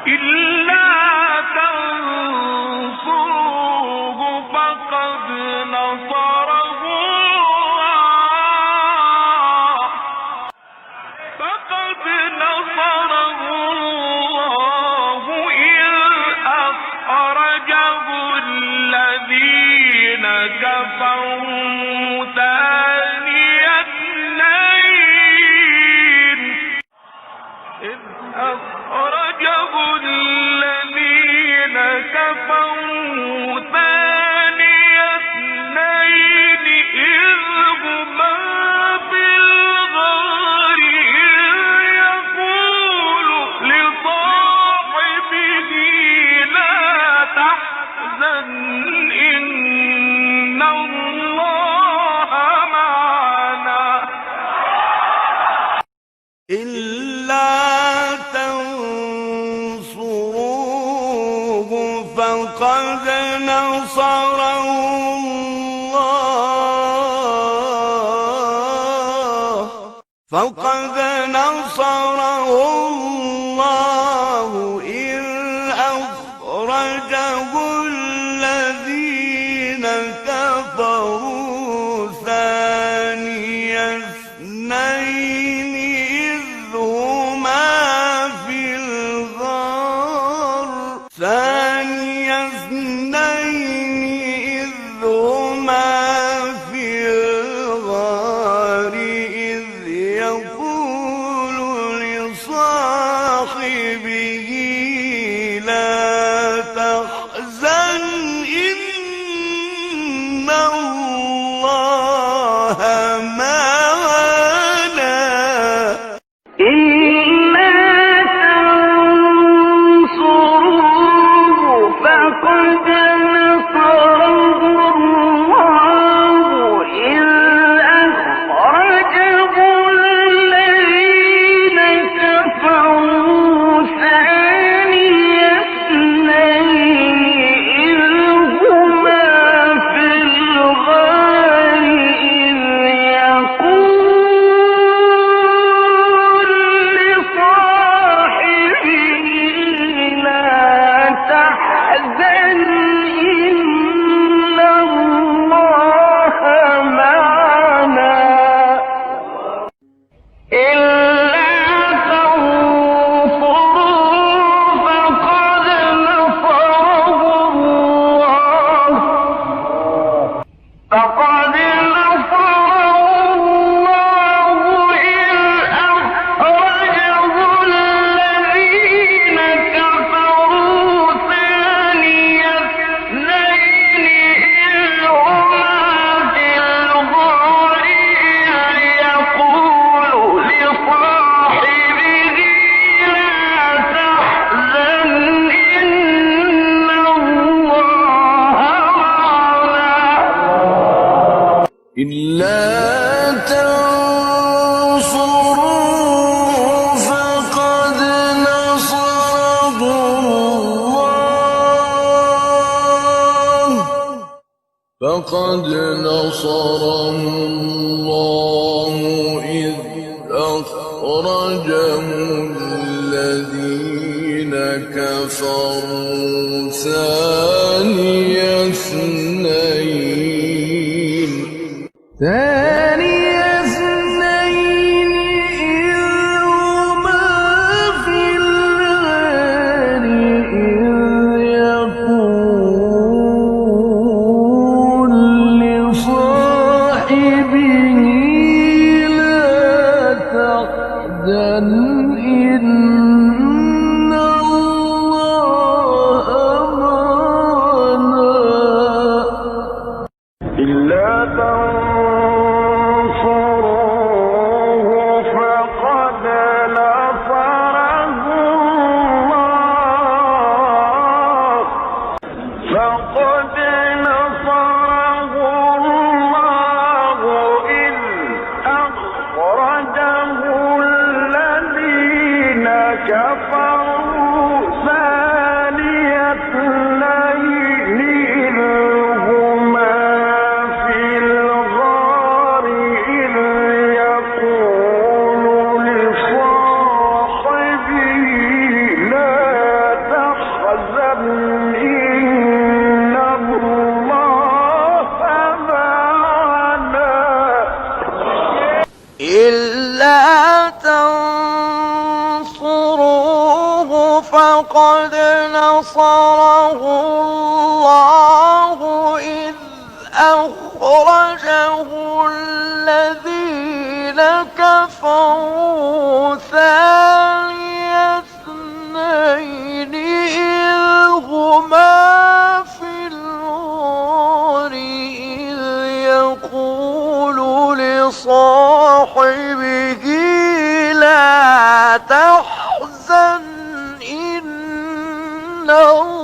إلا تنصروه فقد نصره الله إذ أخرجه الذين كفروا ثاني اثنين إذ أخرجه الذين كفروا ثاني اثنين إذ هما في الغار إذ يقول لصاحبه لا تحزن إن الله معنا إلا تنصروه فقد نصره الله إذ أخرجه الذين كفروا ثاني اثنين إذ هما في الغار إذ يقول لصاحبه لا تحزن إن الله معنا إلا تنصروه فقد نصره الله إذ أخرجه الذين كفروا ثاني اثنين إذ هما في الغار إذ يقول لصاحبه لا تحزن إن الله معنا إلا تنصروه فقد نصره الله إذ أخرجه الذين كفروا ثاني اثنين إذ هما في الغار إذ يقول لصاحبه لا تحزن إن الله معنا إلا تنصروه فقد نصره الله إذ أخرجه الذين كفروا ثاني اثنين إذ هما في الغار إذ يقول لصاحبه لا تحزن إن الله معنا إلا تنصروه فقد نصره الله إذ أخرجه الذين كفروا ثاني اثنين إذ هما في الغار إذ يقول لصاحبه لا تحزن إن الله